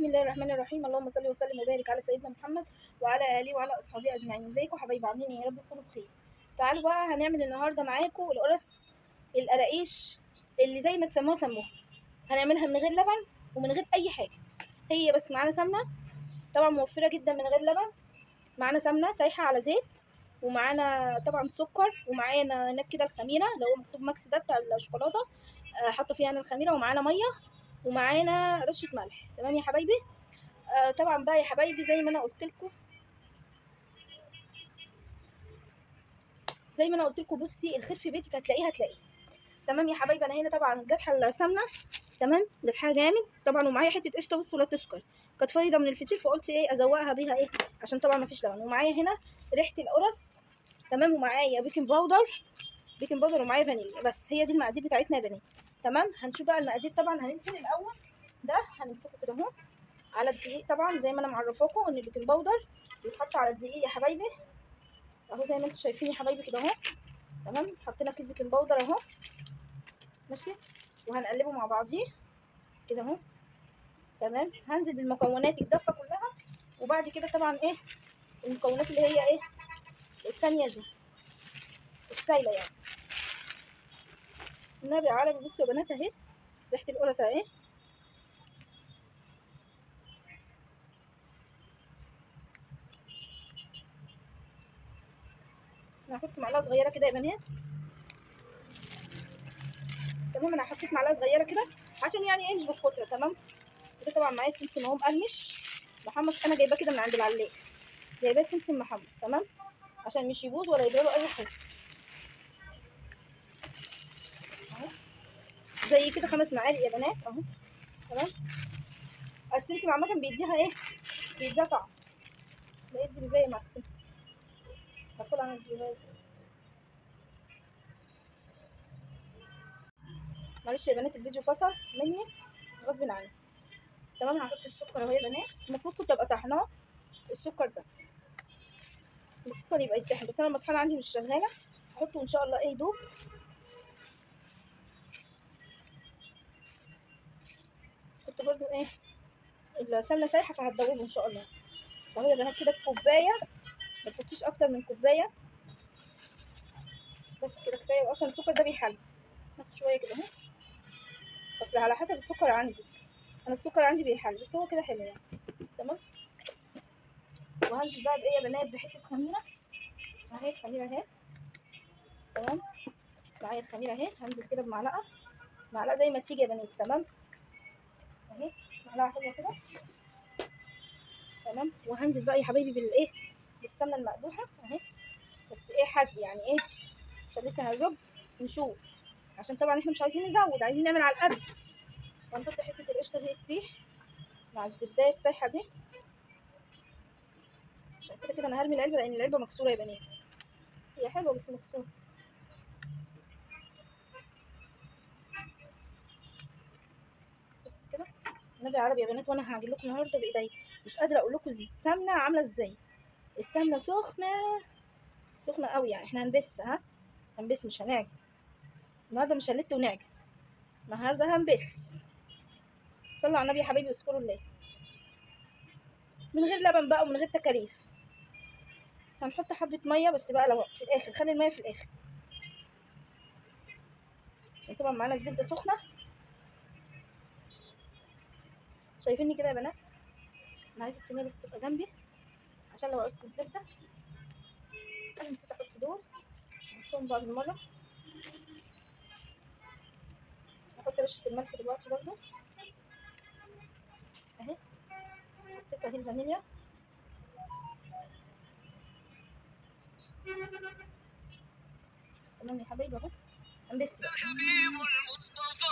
بسم الله الرحمن الرحيم. اللهم صل وسلم وبارك على سيدنا محمد وعلى اله وعلى اصحابه اجمعين. ازيكم حبايبي؟ عاملين ايه؟ يا رب تكونوا بخير. تعالوا بقى هنعمل النهارده معاكم القرص القراقيش اللي زي ما تسموها سموها. هنعملها من غير لبن ومن غير اي حاجه، هي بس معانا سمنه طبعا موفره جدا من غير لبن، معانا سمنه سايحه على زيت، ومعانا طبعا سكر، ومعانا هناك كده الخميره اللي هو مكتوب ماكس ده بتاع الشوكولاته، حاطه فيها انا الخميره، ومعانا ميه، ومعانا رشه ملح. تمام يا حبايبي؟ طبعا بقى يا حبايبي زي ما انا قلت لكم بصي، الخير في بيتك هتلاقيه. تمام يا حبايبي؟ انا هنا طبعا جرحه السمنه، تمام، جرحها جامد طبعا، ومعايا حته قشطه بص ولا تسكر، كانت فايضه من الفطير فقلت ايه ازوقها بيها ايه عشان طبعا مفيش لبن. ومعايا هنا ريحه القرص، تمام، ومعايا بيكنج باودر ومعايا فانيليا. بس هي دي المقادير بتاعتنا يا بنات. تمام، هنشوف بقى المقادير. طبعا هننزل الاول ده هنمسكه كده اهو على الدقيق، طبعا زي ما انا معرفاكم ان البيكنج باودر بيتحط على الدقيق يا حبايبي، اهو زي ما انتم شايفين يا حبايبي كده اهو. تمام، حطينا كيس بيكنج باودر اهو، ماشي، وهنقلبه مع بعضيه كده اهو. تمام، هنزل بالمكونات الدافه كلها، وبعد كده طبعا ايه المكونات اللي هي ايه الثانيه دي السايله يعني. النبي عربي بصوا يا بنات اهي ريحه القرص اهي. انا هحط معلقه صغيره كده يا بنات. تمام، انا حطيت معلقه صغيره كده عشان يعني ايه مش بالكتره. تمام كده. طبعا معايا سمسم اهو مقرمش محمص، انا جايباه كده من عند العلاق، جايباه سمسم محمص، تمام، عشان مش يبوظ ولا يجراله اي حاجه. اهو زي كده 5 معالق يا بنات اهو. تمام، السمسم عامه بيديها ايه، بيديها طعم. لقيت زبيبايه مع السمسم هاكلها انا الزبيبايه دي. معلش يا بنات الفيديو فصل مني غصب عني. تمام، هحط السكر اهو يا بنات. المفروض كنت ابقى طحناه السكر ده، السكر يبقى يتطحن، بس انا المطحنه عندي مش شغاله، هحطه ان شاء الله ايه يدوب. كنت برضو ايه السمنه سايحه فهتدوبه ان شاء الله. اهو يا بنات كده كوبايه، ما تحطيش اكتر من كوبايه، بس كده كفايه. واصلا السكر ده بيحلي، نحط شويه كده اهو، اصل على حسب السكر عندي، انا السكر عندي بيحلي بس هو كده حلو يعني. تمام، وهنزل بقى بايه يا بنات بحته خميره اهي، الخميره اهي. تمام، معايا الخميره اهي، هنزل كده بمعلقه، معلقه زي ما تيجي يا بنات. تمام اهي، معلقه حلوه كده. تمام، وهنزل بقى يا حبايبي بالايه بالسمنه المقدوحه اهي، بس ايه حسب يعني ايه، عشان لسه هنرب نشوف، عشان طبعا احنا مش عايزين نزود، عايزين نعمل على القد. وهنحط حته القشطه دي تسيح مع الزبدايه السايحه دي، عشان كده كده انا هرمي العلبه لان العلبه مكسوره يا بنات، هي حلوه بس مكسوره. بس كده النبي عربي يا بنات، وانا هعجن لكم النهارده بايدي، مش قادره اقول لكم السمنه عامله ازاي. السمنه سخنه قوي يعني. احنا هنبس، هنبس مش هنعجن النهارده، مش هنلت ونعجن النهارده، هنبس. صلوا على النبي يا حبايبي واذكروا الله، من غير لبن بقى ومن غير تكاليف. هنحط حبه ميه بس بقى لو في الاخر، خلي الميه في الاخر عشان طبعا معانا الزبده سخنه. شايفيني كده يا بنات؟ انا عايزه الصينيه بس تبقى جنبي عشان لو عوزت الزبده. انا نسيت احط دول، هحطهم بقى بالمره. هحط رشه الملح دلوقتي برضو اهي، حطيت اهي الفانيليا. تمام يا حبايبي اهو، هنبس بقى. الحبيب المصطفى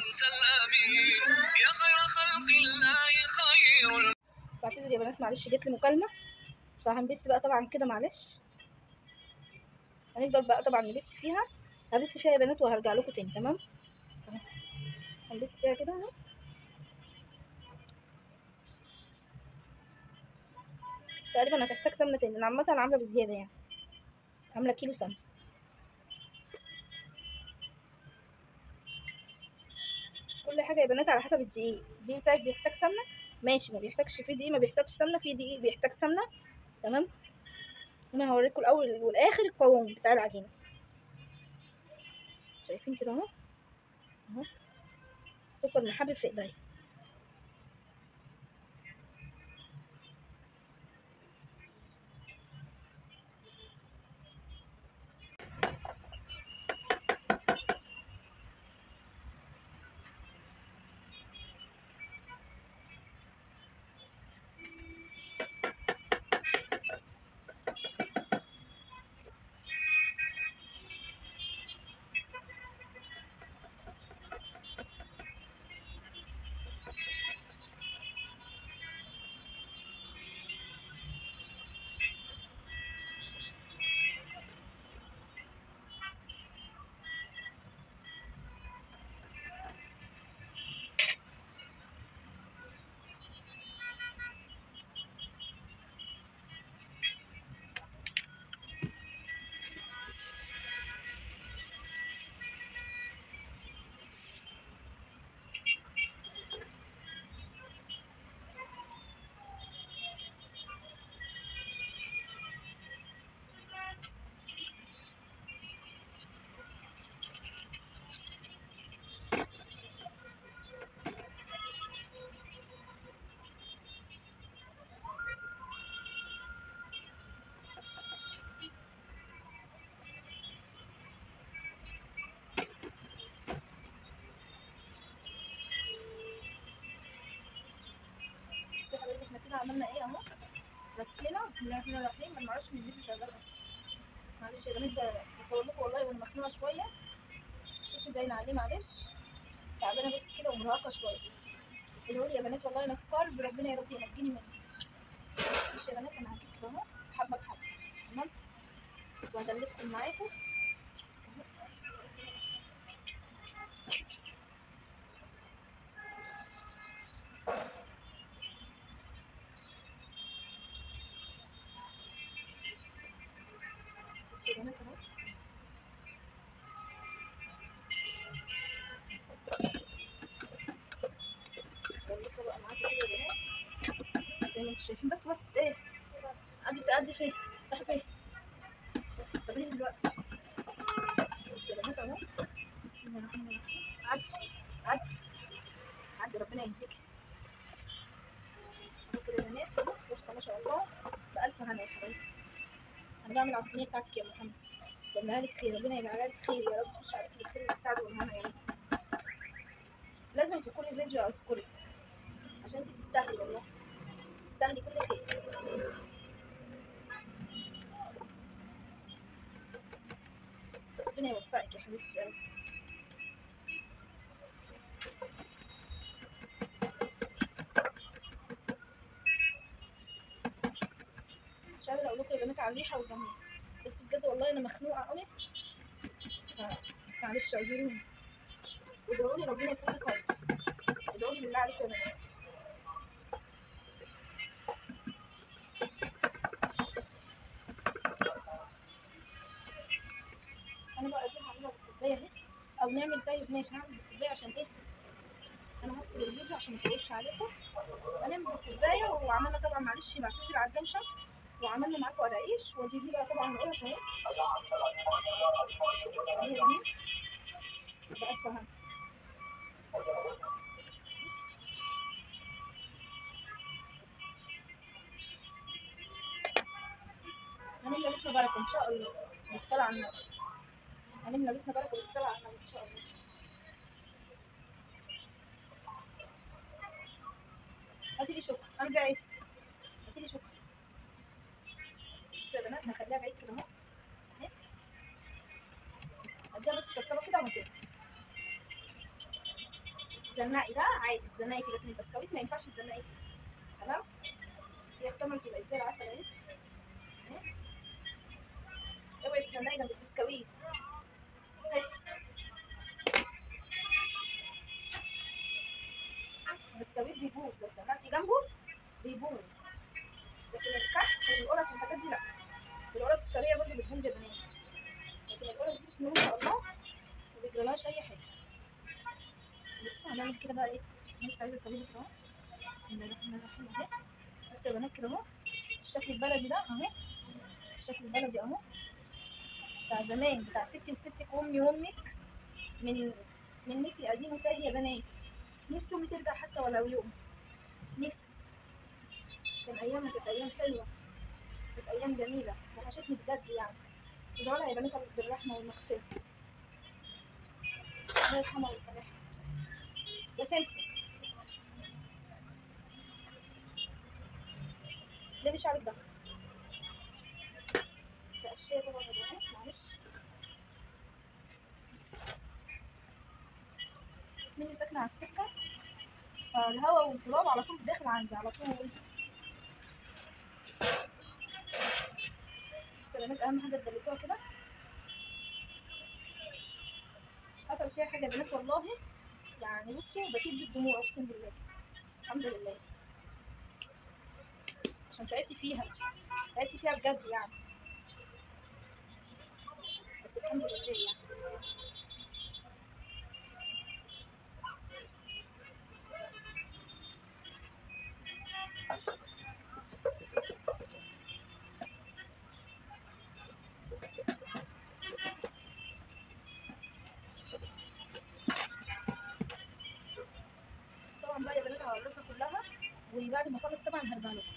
انت الامين يا خير خلق الله خير. بعتذر يا بنات معلش جت لي مكالمه، فهنبس بقى طبعا كده معلش. هنفضل بقى طبعا نبس فيها، هبس فيها يا بنات وهرجع لكم تاني. تمام اهو، هنبس فيها كده اهو. تقريبا هتحتاج سمنه تاني، انا عامه عامله بزياده يعني، عامله كيلو سمنه. كل حاجه يا بنات على حسب الدقيق بتاعك بيحتاج سمنه ماشي، ما بيحتاجش فيه دقيق، ما بيحتاجش سمنه، فيه دقيق بيحتاج سمنه. تمام. انا هوريكم الاول والاخر القوام بتاع العجينه. شايفين كده اهو، اهو السكر محبب في ايديا. بصوا يا حبايبي، احنا كده عملنا ايه اهو، رسينا. بسم الله الرحمن الرحيم. انا معرفش ان الفيديو شغال اصلا، معلش يا بنات، بصور لكم والله وانا مخنوقه شويه، الصوت باين عليه، معلش تعبانه بس كده ومرهقه شويه. قولوا لي يا بنات والله انا في كرب، ربنا يا رب ينجيني منه. ماشي يا بنات، انا هجيب اهو حبه بحبه. تمام. وهدلكم معاكم. بصوا يا بنات اهو، هدلكم بقى معاكم كده يا بنات زي ما انتم شايفين. بس ايه، ادي فين؟ صح فين؟ طب ايه دلوقتي؟ بصوا يا بنات اهو، بسم الله الرحمن الرحيم. عدي ربنا يهديك اهو كده يا بنات. فرصه ما شاء الله، بألف هنا يا حبايبي. انا بعمل على الصينيه بتاعتك يا ام حمزه، بملاها لك خير، ربنا يجعلها لك خير يا رب، تخش عليك بالخير والسعد والهنا يا رب. لازم في كل فيديو اذكرك عشان انتي تستاهلي، والله تستاهلي كل خير. ربنا يوفقك يا حبيبتي يا رب. مش قادره اقول لكم يا بنات على الريحه والجمال، بس بجد والله انا مخنوقه قوي، معلش اعذروني. ادعوا لي ربنا يفك كربي، ادعوا لي بالله عليكم يا بنات. انا بقى دي هعملها بالكوبايه اهي، او نعمل طيب ماشي هعمل بالكوبايه عشان ايه، انا هفصل الفيديو عشان ما اطولش عليكم. هنعمل بالكوبايه. وعملنا طبعا، معلش بعتذر على الدوشه، وعملنا معاكم قراقيش. ودي بقى طبعا القرص اهي، اهي يا بنات بألف هنا. هنملى بيتنا بركه ان شاء الله بالصلاه على النبي، هنملى بيتنا بركه بالصلاه على النبي ان شاء الله. هاتي لي شوكه، ارجع ايدي، هاتي لي شوكه. بصوا يا بنات، هخليها بعيد كده اهو، اهي اديها بس طبطبه كده وهسيبها. تزنقي ده عادي، تزنقي فيه، لكن البسكويت ما ينفعش تزنقي فيه. تمام. هي اختمر تبقى زي العسل اهي، اهي. اوعي تزنقي جنب البسكويت، هاتي. البسكويت بيبوظ لو زنقتي جنبه، بيبوظ. لكن الكحك والقرص والحاجات دي لا، القرص الطريه برضه بتبوظ يا بنات، لكن القرص دي بسم الله ما شاء الله ما بيجرالهاش اي حاجه. بصوا هنعمل كده بقى ايه، لسه عايزه اسويه كده اهو، بسم الله الرحمن الرحيم اهي. بصوا يا بنات كده اهو الشكل البلدي ده اهو، الشكل البلدي اهو بتاع زمان، بتاع ستي وستك وامي وامك، من نسي قديم وتاني يا بنات. نفسي امي ترجع حتى ولو يوم، نفسي. كان ايامها كانت ايام حلوه، كانت ايام جميله، وحشتني بجد يعني. ادعوا لها يا بنات بالرحمه والمغفره. الله يرحمها ويسامحها. يا سمسم ليه شعرك ده؟ شقشيه طبعا يا بنات، معلش. مني ساكنه على السكه، فالهواء والتراب على طول داخل عندي على طول. السلامات اهم حاجه تدلكوها كده. حصل فيها حاجه يا بنات والله يعني، بصوا بكيت بالدموع اقسم بالله. الحمد لله عشان تعبت فيها، تعبت فيها بجد يعني، بس الحمد لله يعني. طبعا بقى يا بنات هقرصها كلها، وبعد ما اخلص طبعا هرجع لكم.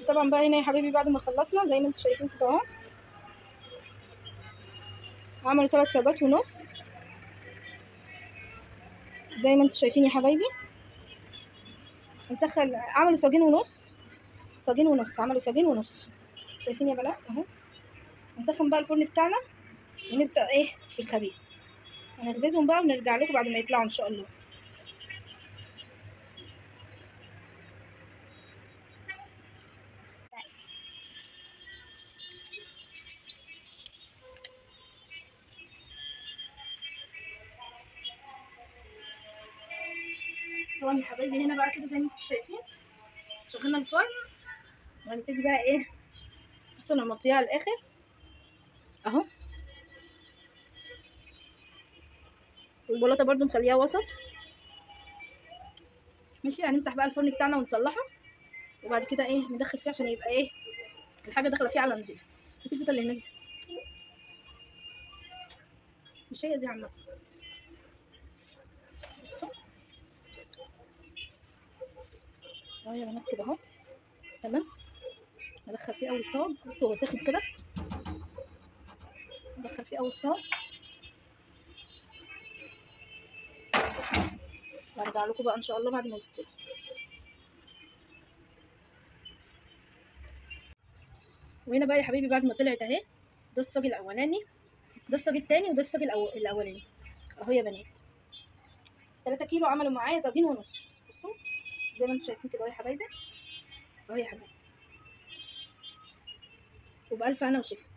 طبعا بقى هنا يا حبيبي بعد ما خلصنا زي ما انتم شايفين كده اهو، عملوا 3 صاجات ونص زي ما انتم شايفين يا حبايبي. هنسخن، عملوا صاجين ونص، صاجين ونص، عملوا صاجين ونص، شايفين يا بنات اهو. هنسخن بقى الفرن بتاعنا ونبدا ايه في الخبيث. هنخبزهم بقى ونرجع لكم بعد ما يطلعوا ان شاء الله. طبعا يا حبايبي هنا بقى كده زي ما انتم شايفين شغلنا الفرن، وهنبتدي بقى ايه. بصوا انا مطيها على الاخر اهو، والبلاطه برده مخليها وسط. ماشي، هنمسح بقى الفرن بتاعنا ونصلحه، وبعد كده ايه ندخل فيه عشان يبقى ايه الحاجه داخله فيه على نضيف. هاتي الفوطه اللي هناك دي، مش هي دي عامه. بصوا اهو يا بنات كده اهو تمام. هدخل فيه اول صاج، بصوا هو ساخن كده، ندخل فيه اول صاج وارجع لكم بقى ان شاء الله بعد ما يستوي. وهنا بقى يا حبيبي بعد ما طلعت اهي، ده الصاج الاولاني، ده الصاج التاني، وده الصاج الاولاني اهو يا بنات. 3 كيلو عملوا معايا صاجين ونص. بصوا زي ما انتم شايفين كده اهو يا حبايبي، اهو يا حبايبي، وبألف هنا وشفا.